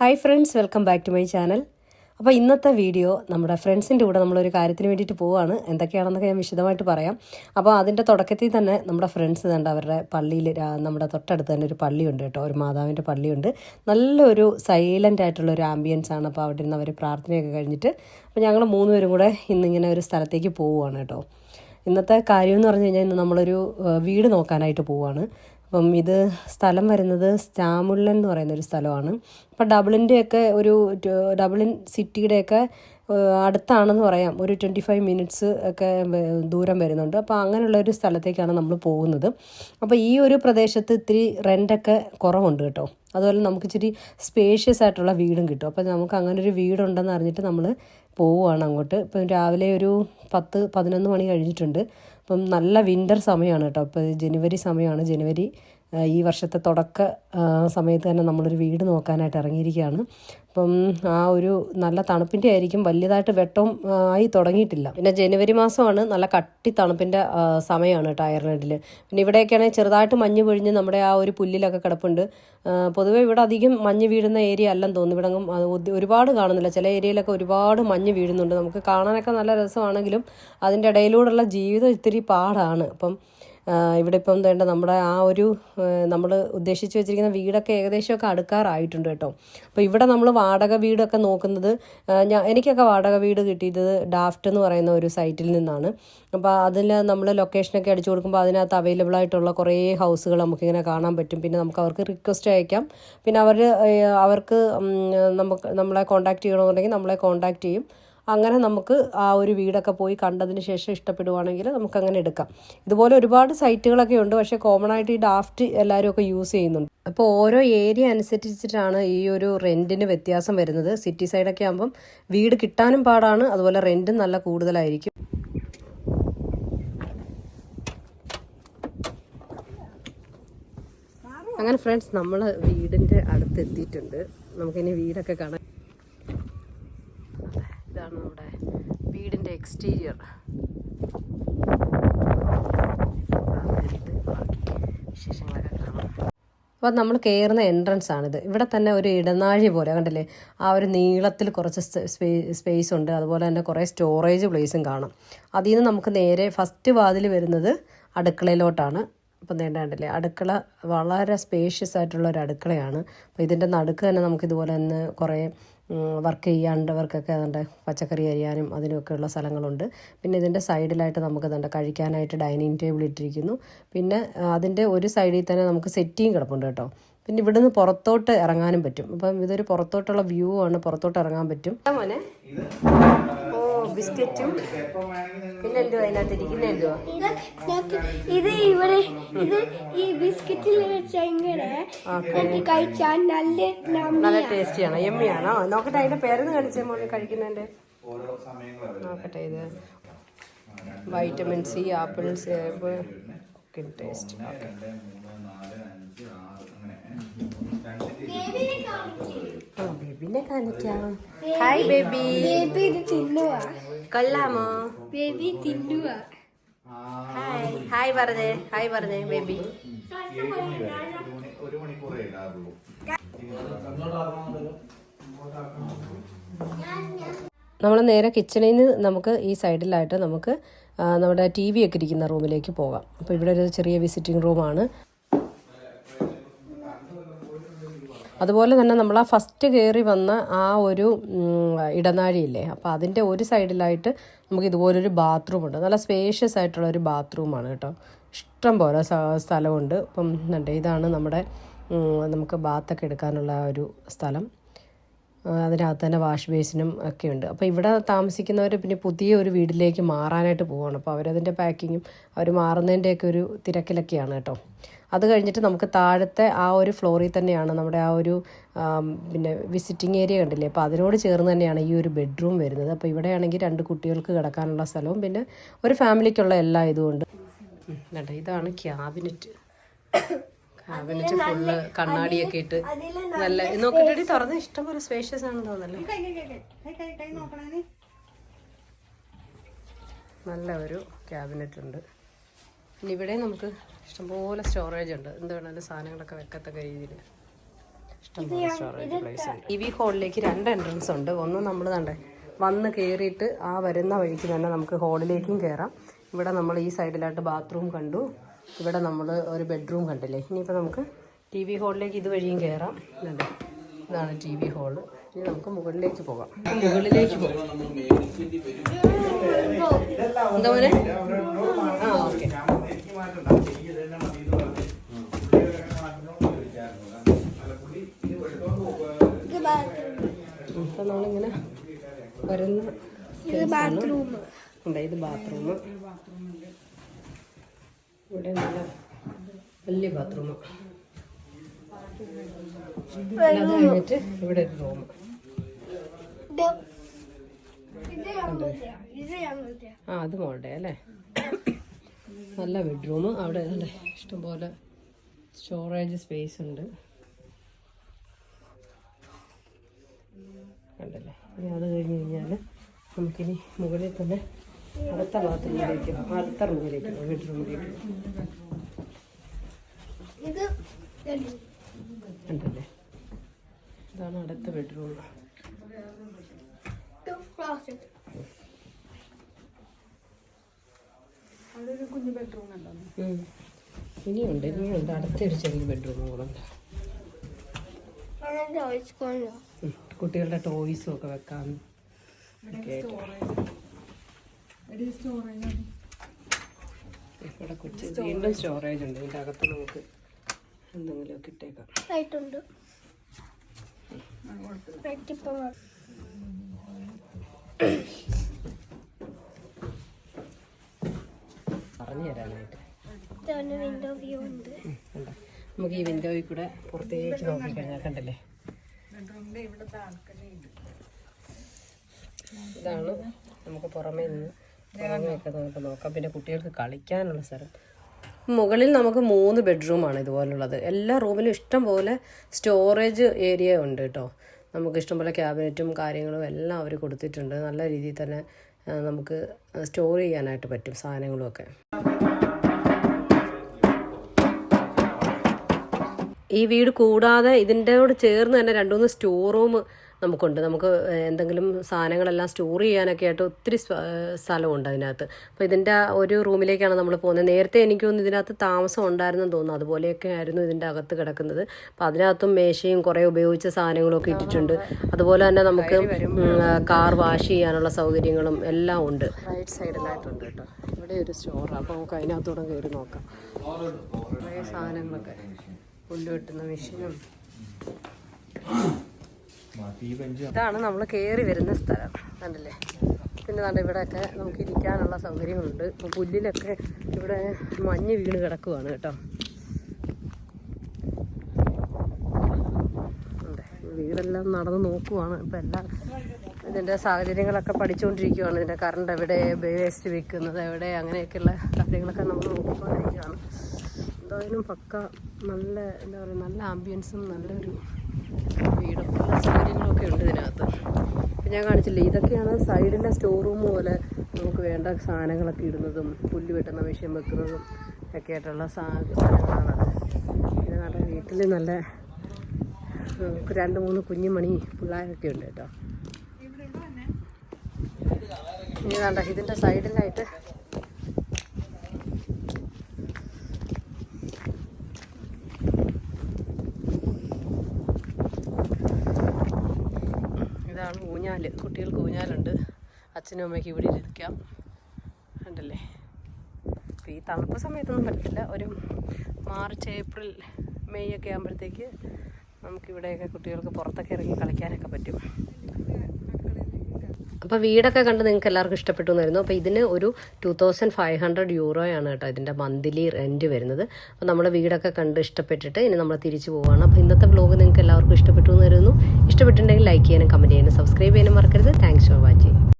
Hi friends, welcome back to my channel. അപ്പോൾ ഇന്നത്തെ video നമ്മുടെ ഫ്രണ്ട്സിൻ്റെ കൂടെ നമ്മളൊരു കാര്യത്തിന് വേണ്ടിയിട്ട് പോവുകയാണ്. എന്തൊക്കെയാണെന്നൊക്കെ ഞാൻ വിശദമായിട്ട് പറയാം. അപ്പോൾ അതിൻ്റെ തുടക്കത്തിൽ തന്നെ നമ്മുടെ ഫ്രണ്ട്സ് കണ്ട് അവരുടെ പള്ളിയിൽ നമ്മുടെ തൊട്ടടുത്ത് തന്നെ ഒരു പള്ളിയുണ്ട് കേട്ടോ, ഒരു മാതാവിൻ്റെ പള്ളിയുണ്ട്. നല്ലൊരു സൈലൻ്റ് ആയിട്ടുള്ളൊരു ആംബിയൻസ് ആണ്. അപ്പോൾ അവിടെ നിന്ന് അവർ പ്രാർത്ഥനയൊക്കെ കഴിഞ്ഞിട്ട് അപ്പോൾ ഞങ്ങൾ 3 പേരും കൂടെ ഇന്നിങ്ങനെ ഒരു സ്ഥലത്തേക്ക് പോവുകയാണ് കേട്ടോ. ഇന്നത്തെ കാര്യം എന്ന് പറഞ്ഞു കഴിഞ്ഞാൽ ഇന്ന് നമ്മളൊരു വീട് നോക്കാനായിട്ട് പോവുകയാണ്. അപ്പം ഇത് സ്ഥലം വരുന്നത് സ്റ്റാമുള്ളൻ എന്ന് പറയുന്നൊരു സ്ഥലമാണ്. അപ്പം ഡബ്ലിൻ്റെയൊക്കെ ഡബ്ലിൻ സിറ്റിയുടെയൊക്കെ അടുത്താണെന്ന് പറയാം. ഒരു 25 മിനിറ്റ്സ് ഒക്കെ ദൂരം വരുന്നുണ്ട്. അപ്പോൾ അങ്ങനെയുള്ളൊരു സ്ഥലത്തേക്കാണ് നമ്മൾ പോകുന്നത്. അപ്പോൾ ഈ ഒരു പ്രദേശത്ത് ഇത്തിരി റെൻ്റൊക്കെ കുറവുണ്ട് കേട്ടോ. അതുപോലെ നമുക്ക് ഇച്ചിരി സ്പേഷ്യസ് ആയിട്ടുള്ള വീടും കിട്ടും. അപ്പോൾ നമുക്ക് അങ്ങനെ ഒരു വീടുണ്ടെന്ന് അറിഞ്ഞിട്ട് നമ്മൾ പോവുകയാണ് അങ്ങോട്ട്. ഇപ്പം രാവിലെ ഒരു 10-11 മണി കഴിഞ്ഞിട്ടുണ്ട്. അപ്പം നല്ല വിൻ്റർ സമയമാണ് കേട്ടോ. ഇപ്പോൾ ജനുവരി സമയമാണ്. ജനുവരി ഈ വർഷത്തെ തുടക്ക സമയത്ത് തന്നെ നമ്മളൊരു വീട് നോക്കാനായിട്ട് ഇറങ്ങിയിരിക്കുകയാണ്. അപ്പം ആ ഒരു നല്ല തണുപ്പിൻ്റെ ആയിരിക്കും. വലിയതായിട്ട് വെട്ടവും ആയി തുടങ്ങിയിട്ടില്ല. പിന്നെ ജനുവരി മാസമാണ്, നല്ല കട്ടി തണുപ്പിൻ്റെ സമയമാണ് കേട്ടോ അയർലൻഡിൽ. പിന്നെ ഇവിടെയൊക്കെയാണെങ്കിൽ ചെറുതായിട്ട് മഞ്ഞ് പൊഴിഞ്ഞ് നമ്മുടെ ആ ഒരു പുല്ലിലൊക്കെ കിടപ്പുണ്ട്. പൊതുവേ ഇവിടെ അധികം മഞ്ഞ് വീഴുന്ന ഏരിയ അല്ലെന്ന് തോന്നുന്നു. ഇവിടെ ഒരുപാട് കാണുന്നില്ല. ചില ഏരിയയിലൊക്കെ ഒരുപാട് മഞ്ഞ് വീഴുന്നുണ്ട്. നമുക്ക് കാണാനൊക്കെ നല്ല രസമാണെങ്കിലും അതിൻ്റെ ഇടയിലൂടെയുള്ള ജീവിതം ഇത്തിരി പാടാണ്. അപ്പം ഇവിടെ ഇപ്പം വേണ്ട നമ്മുടെ ആ ഒരു നമ്മൾ ഉദ്ദേശിച്ച് വെച്ചിരിക്കുന്ന വീടൊക്കെ ഏകദേശമൊക്കെ അടുക്കാറായിട്ടുണ്ട് കേട്ടോ. അപ്പോൾ ഇവിടെ നമ്മൾ വാടക വീടൊക്കെ നോക്കുന്നത്, എനിക്കൊക്കെ വാടക വീട് കിട്ടിയത് ഡാഫ്റ്റ് എന്ന് പറയുന്ന ഒരു സൈറ്റിൽ നിന്നാണ്. അപ്പോൾ അതിൽ നമ്മൾ ലൊക്കേഷനൊക്കെ അടിച്ചു കൊടുക്കുമ്പോൾ അതിനകത്ത് അവൈലബിൾ ആയിട്ടുള്ള കുറേ ഹൗസുകൾ നമുക്കിങ്ങനെ കാണാൻ പറ്റും. പിന്നെ നമുക്ക് അവർക്ക് റിക്വസ്റ്റ് അയക്കാം. പിന്നെ അവർക്ക് നമ്മളെ കോൺടാക്റ്റ് ചെയ്യണമെന്നുണ്ടെങ്കിൽ നമ്മളെ കോൺടാക്റ്റ് ചെയ്യും. അങ്ങനെ നമുക്ക് ആ ഒരു വീടൊക്കെ പോയി കണ്ടതിന് ശേഷം ഇഷ്ടപ്പെടുവാണെങ്കിൽ നമുക്കങ്ങനെ എടുക്കാം. ഇതുപോലെ ഒരുപാട് സൈറ്റുകളൊക്കെ ഉണ്ട്. പക്ഷേ കോമൺ ആയിട്ട് ഈ ഡാഫ്റ്റ് എല്ലാവരും ഒക്കെ യൂസ് ചെയ്യുന്നുണ്ട്. അപ്പോൾ ഓരോ ഏരിയ അനുസരിച്ചിട്ടാണ് ഈ ഒരു റെൻറ്റിന് വ്യത്യാസം വരുന്നത്. സിറ്റി സൈഡൊക്കെ ആകുമ്പം വീട് കിട്ടാനും പാടാണ്, അതുപോലെ റെൻറ്റും നല്ല കൂടുതലായിരിക്കും. അങ്ങനെ ഫ്രണ്ട്സ്, നമ്മൾ വീടിൻ്റെ അടുത്തെത്തിയിട്ടുണ്ട്. നമുക്കിനി വീടൊക്കെ കാണാം. ഇതാണ് നമ്മുടെ വീടിൻ്റെ എക്സ്റ്റീരിയർ. വിശേഷങ്ങളൊക്കെ കാണാം. അപ്പോൾ നമ്മൾ കയറുന്ന എൻട്രൻസ് ആണിത്. ഇവിടെ തന്നെ ഒരു ഇടനാഴി പോലെ കണ്ടില്ലേ, ആ ഒരു നീളത്തിൽ കുറച്ച് സ്പേസ് ഉണ്ട്. അതുപോലെ തന്നെ കുറേ സ്റ്റോറേജ് പ്ലേസും കാണാം. അതിൽ നിന്ന് നമുക്ക് നേരെ ഫസ്റ്റ് വാതിൽ വരുന്നത് അടുക്കളയിലോട്ടാണ്. അപ്പം കണ്ടില്ലേ, അടുക്കള വളരെ സ്പേഷ്യസ് ആയിട്ടുള്ള ഒരു അടുക്കളയാണ്. അപ്പോൾ ഇതിൻ്റെ നടുക്ക് തന്നെ നമുക്കിതുപോലെ തന്നെ കുറേ വർക്ക് ചെയ്യാണ്ടവർക്കൊക്കെ അതുകൊണ്ട് പച്ചക്കറി അരിയാനും അതിനൊക്കെയുള്ള സ്ഥലങ്ങളുണ്ട്. പിന്നെ ഇതിൻ്റെ സൈഡിലായിട്ട് നമുക്ക് അതുകൊണ്ട് കഴിക്കാനായിട്ട് ഡൈനിങ് ടേബിൾ ഇട്ടിരിക്കുന്നു. പിന്നെ അതിൻ്റെ ഒരു സൈഡിൽ തന്നെ നമുക്ക് സെറ്റിയും കിടപ്പുണ്ട് കേട്ടോ. പിന്നെ ഇവിടുന്ന് പുറത്തോട്ട് ഇറങ്ങാനും പറ്റും. അപ്പം ഇതൊരു പുറത്തോട്ടുള്ള വ്യൂ ആണ്, പുറത്തോട്ട് ഇറങ്ങാൻ പറ്റും. മോനെ, ബിസ്ക്കറ്റും പിന്നെ എന്തുവാ അതിനകത്ത് ഇരിക്കുന്ന, എന്തുവാ ഇത് ഇവിടെ ഈ ബിസ്ക്കറ്റിൽ കഴിച്ചാൽ നല്ല ടേസ്റ്റിയാണോ, എമ്മിയാണോ? നോക്കട്ടെ, അതിന്റെ പേരെന്ന് കാണിച്ചേ മോനെ കഴിക്കുന്നതിന്റെ. നോക്കട്ടെ, ഇത് വൈറ്റമിൻ സി, ആപ്പിൾ, സേബ്, ടേസ്റ്റ്. ബേബിനെ കാണിക്കാം. Hi baby. ബേബി ഇത് തിന്നുക. കൊള്ളാമോ? ബേബി തിന്നുക. ഹായ് ഹായ് പറഞ്ഞേ, ഹായ് പറഞ്ഞേ ബേബി. നമ്മൾ നേരെ കിച്ചണിൽ നിന്ന് നമുക്ക് ഈ സൈഡിലായിട്ട് നമുക്ക് നമ്മുടെ TV ഒക്കെ ഇരിക്കുന്ന റൂമിലേക്ക് പോകാം. അപ്പോൾ ഇവിടെ ഒരു ചെറിയ വിസിറ്റിംഗ് റൂമാണ്. അതുപോലെ തന്നെ നമ്മൾ ആ ഫസ്റ്റ് കയറി വന്ന ആ ഒരു ഇടനാഴിയില്ലേ, അപ്പോൾ അതിൻ്റെ ഒരു സൈഡിലായിട്ട് നമുക്ക് ഇതുപോലൊരു ബാത്റൂമുണ്ട്. നല്ല സ്പേഷ്യസ് ആയിട്ടുള്ള ഒരു ബാത്റൂമാണ് കേട്ടോ. ഇഷ്ടം പോലെ സ്ഥലമുണ്ട്. അപ്പം ഇതാണ് നമുക്ക് ബാത്തൊക്കെ എടുക്കാനുള്ള ഒരു സ്ഥലം. അതിനകത്ത് തന്നെ വാഷ് ബേസിനും ഒക്കെ ഉണ്ട്. അപ്പോൾ ഇവിടെ താമസിക്കുന്നവർ പിന്നെ പുതിയ ഒരു വീട്ടിലേക്ക് മാറാനായിട്ട് പോവുകയാണ്. അപ്പോൾ അവരതിൻ്റെ പാക്കിങ്ങും അവർ മാറുന്നതിൻ്റെയൊക്കെ ഒരു തിരക്കിലൊക്കെയാണ് കേട്ടോ. അത് കഴിഞ്ഞിട്ട് നമുക്ക് താഴത്തെ ആ ഒരു ഫ്ലോറിൽ തന്നെയാണ് നമ്മുടെ ആ ഒരു പിന്നെ വിസിറ്റിംഗ് ഏരിയ കണ്ടില്ലേ, അപ്പോൾ അതിനോട് ചേർന്ന് തന്നെയാണ് ഈ ഒരു ബെഡ്റൂം വരുന്നത്. അപ്പോൾ ഇവിടെയാണെങ്കിൽ 2 കുട്ടികൾക്ക് കിടക്കാനുള്ള സ്ഥലവും പിന്നെ ഒരു ഫാമിലിക്കുള്ള എല്ലാ ഇതുമുണ്ട്. ഇതാണ് ക്യാബിനറ്റ്. ക്യാബിനറ്റ് ഫുള്ള് കണ്ണാടിയൊക്കെ ഇട്ട് നല്ല നോക്കിയിട്ട് തുറന്ന് ഇഷ്ടംപോലെ സ്പേഷ്യസ് ആണെന്ന് തോന്നല്ലേ. നല്ല ഒരു ക്യാബിനറ്റ് ഉണ്ട്. പിന്നെ ഇവിടെ നമുക്ക് ഇഷ്ടംപോലെ സ്റ്റോറേജ് ഉണ്ട്. എന്ത് വേണമെങ്കിലും സാധനങ്ങളൊക്കെ വെക്കത്തക്ക രീതിയിൽ. ഇഷ്ടംപോലെ സ്റ്റോറേജ് പ്ലേസ് ഉണ്ട്. ടി വി ഹാളിലേക്ക് 2 എൻട്രൻസ് ഉണ്ട്. ഒന്ന് നമ്മൾ കണ്ടേ വന്ന് കയറിയിട്ട് ആ വരുന്ന വഴിക്ക് തന്നെ നമുക്ക് ഹാളിലേക്കും കയറാം. ഇവിടെ നമ്മൾ ഈ സൈഡിലായിട്ട് ബാത്റൂം കണ്ടു. ഇവിടെ നമ്മൾ ഒരു ബെഡ്റൂം കണ്ടില്ലേ. ഇനിയിപ്പോൾ നമുക്ക് ടി വി ഹാളിലേക്ക് ഇതുവഴിയും കയറാം. കണ്ടേ ഇതാണ് ടി വി ഹാള്. ഇനി നമുക്ക് മുകളിലേക്ക് പോകാം. മുകളിലേക്ക് പോകാം. എന്താ പോലെ ആ ഓക്കെ. ഇപ്പം നമ്മളിങ്ങനെ വരുന്ന ഉണ്ട്. ഇത് ബാത്റൂം. ഇവിടെ നല്ല വലിയ ബാത്റൂം. അത് കഴിഞ്ഞിട്ട് ഇവിടെ ഒരു റൂം. ആ അത് മോളുടെ അല്ലേ. നല്ല ബെഡ്റൂം. അവിടെ അല്ലേ ഇഷ്ടംപോലെ സ്റ്റോറേജ് സ്പേസ് ഉണ്ട് കണ്ടല്ലേ. ഇനി അത് കഴിഞ്ഞ് കഴിഞ്ഞാൽ നമുക്കിനി മുകളിൽ തന്നെ അടുത്ത ബാത്റൂമിലേക്ക് അടുത്ത റൂമിലേക്ക് ബെഡ്റൂമിലേക്ക് കണ്ടല്ലേ. ഇതാണ് അടുത്ത ബെഡ്റൂം. ഇനിയുണ്ട് അടുത്തൊരു ചെറിയ ബെഡ്റൂം കൂടെ ഉണ്ട്. കുട്ടികളുടെ ടോയ്സും ഒക്കെ വെക്കാൻ ഇവിടെ കൊച്ചു വീണ്ടും സ്റ്റോറേജ് ഉണ്ട്. ഇതിൻ്റെ അകത്ത് നമുക്ക് എന്തെങ്കിലുമൊക്കെ ഇട്ടേക്കാം. പറഞ്ഞു തരാനായിട്ട് നമുക്ക് ഈ വിൻഡോയിൽ കൂടെ പുറത്തേക്ക് നോക്കിക്കഴിഞ്ഞാൽ കണ്ടല്ലേ. ഇതാണ് നമുക്ക് പുറമേ നിന്ന് പുറമേയൊക്കെ നമുക്ക് നോക്കാം. പിന്നെ കുട്ടികൾക്ക് കളിക്കാനുള്ള സ്ഥലം. മുകളിൽ നമുക്ക് 3 ബെഡ്റൂമാണ് ഇതുപോലുള്ളത്. എല്ലാ റൂമിലും ഇഷ്ടം പോലെ സ്റ്റോറേജ് ഏരിയ ഉണ്ട് കേട്ടോ. നമുക്ക് ഇഷ്ടംപോലെ ക്യാബിനറ്റും കാര്യങ്ങളും എല്ലാം അവർ കൊടുത്തിട്ടുണ്ട്. നല്ല രീതിയിൽ തന്നെ നമുക്ക് സ്റ്റോർ ചെയ്യാനായിട്ട് പറ്റും സാധനങ്ങളുമൊക്കെ. ഈ വീട് കൂടാതെ ഇതിൻ്റെയോട് ചേർന്ന് തന്നെ 2-3 സ്റ്റോർ റൂം നമുക്കുണ്ട്. നമുക്ക് എന്തെങ്കിലും സാധനങ്ങളെല്ലാം സ്റ്റോർ ചെയ്യാനൊക്കെ ആയിട്ട് ഒത്തിരി സ്ഥലമുണ്ട് അതിനകത്ത്. അപ്പോൾ ഇതിൻ്റെ ഒരു റൂമിലേക്കാണ് നമ്മൾ പോകുന്നത്. നേരത്തെ എനിക്ക് തോന്നുന്നു ഇതിനകത്ത് താമസം ഉണ്ടായിരുന്നെന്ന് തോന്നുന്നു. അതുപോലെയൊക്കെ ആയിരുന്നു ഇതിൻ്റെ അകത്ത് കിടക്കുന്നത്. അപ്പോൾ അതിനകത്തും മേശയും കുറേ ഉപയോഗിച്ച സാധനങ്ങളൊക്കെ ഇട്ടിട്ടുണ്ട്. അതുപോലെ തന്നെ നമുക്ക് കാർ വാഷ് ചെയ്യാനുള്ള സൗകര്യങ്ങളും എല്ലാം ഉണ്ട്. റൈറ്റ് സൈഡിലായിട്ടുണ്ട് കേട്ടോ. ഇവിടെ ഒരു സ്റ്റോറാണ്. അപ്പോൾ നമുക്ക് അതിനകത്തൂടെ കയറി നോക്കാം. കുറേ സാധനങ്ങളൊക്കെ പുല്ല് വെട്ടുന്ന മെഷീനും. ഇതാണ് നമ്മൾ കയറി വരുന്ന സ്ഥലം കണ്ടല്ലേ. പിന്നെ നല്ല ഇവിടെയൊക്കെ നമുക്ക് ഇരിക്കാനുള്ള സൗകര്യങ്ങളുണ്ട്. ഇപ്പോൾ പുല്ലിലൊക്കെ ഇവിടെ മഞ്ഞ് വീണ് കിടക്കുവാണ് കേട്ടോ. വീടെല്ലാം നടന്ന് നോക്കുവാണ്. ഇപ്പം എല്ലാം ഇതിൻ്റെ സാഹചര്യങ്ങളൊക്കെ പഠിച്ചുകൊണ്ടിരിക്കുകയാണ്. ഇതിൻ്റെ കറണ്ട് എവിടെ, വേസ്റ്റ് വെക്കുന്നത് എവിടെ, അങ്ങനെയൊക്കെയുള്ള കാര്യങ്ങളൊക്കെ നമ്മൾ നോക്കിക്കൊണ്ടിരിക്കുകയാണ്. എന്തായാലും പക്ക നല്ല എന്താ പറയുക, നല്ല ആംബിയൻസും നല്ലൊരു വീടും നല്ല സൗകര്യങ്ങളൊക്കെ ഉണ്ട് ഇതിനകത്ത്. ഇപ്പം ഞാൻ കാണിച്ചില്ലേ, ഇതൊക്കെയാണ് സൈഡിലെ സ്റ്റോർ റൂം പോലെ നമുക്ക് വേണ്ട സാധനങ്ങളൊക്കെ ഇടുന്നതും പുല്ല് വെട്ടുന്ന മെഷീൻ വെക്കുന്നതും ഒക്കെ ആയിട്ടുള്ള സ്ഥലങ്ങളാണത്. പിന്നെ നല്ല വീട്ടിൽ നല്ല 2-3 കുഞ്ഞുമണി പിള്ളേരൊക്കെ ഉണ്ട് കേട്ടോ. ഇനി വേണ്ട ഇതിൻ്റെ സൈഡിലായിട്ട് ഊഞ്ഞാൽ, കുട്ടികൾക്ക് ഊഞ്ഞാലുണ്ട്. അച്ഛനും അമ്മയ്ക്ക് ഇവിടെ ഇരിക്കാം കണ്ടല്ലേ. അപ്പോൾ ഈ തണുപ്പ് സമയത്തൊന്നും പറ്റത്തില്ല. ഒരു മാർച്ച്, ഏപ്രിൽ, മെയ് ഒക്കെ ആകുമ്പോഴത്തേക്ക് നമുക്കിവിടെയൊക്കെ കുട്ടികൾക്ക് പുറത്തൊക്കെ ഇറങ്ങി കളിക്കാനൊക്കെ പറ്റും. അപ്പോൾ വീടൊക്കെ കണ്ട് നിങ്ങൾക്ക് എല്ലാവർക്കും ഇഷ്ടപ്പെട്ടു എന്നായിരുന്നു. അപ്പോൾ ഇതിന് ഒരു 2500 യൂറോയാണ് കേട്ടോ ഇതിൻ്റെ മന്ത്ലി റെൻറ്റ് വരുന്നത്. അപ്പോൾ നമ്മുടെ വീടൊക്കെ കണ്ട് ഇഷ്ടപ്പെട്ടിട്ട് ഇനി നമ്മൾ തിരിച്ചു പോവുകയാണ്. അപ്പോൾ ഇന്നത്തെ വ്ലോഗ് നിങ്ങൾക്ക് എല്ലാവർക്കും ഇഷ്ടപ്പെട്ടു എന്ന് കരുതുന്നു. ഇഷ്ടപ്പെട്ടിട്ടുണ്ടെങ്കിൽ ലൈക്ക് ചെയ്യാനും കമൻറ്റ് ചെയ്യാനും സബ്സ്ക്രൈബ് ചെയ്യാനും മറക്കരുത്. Thanks for watching.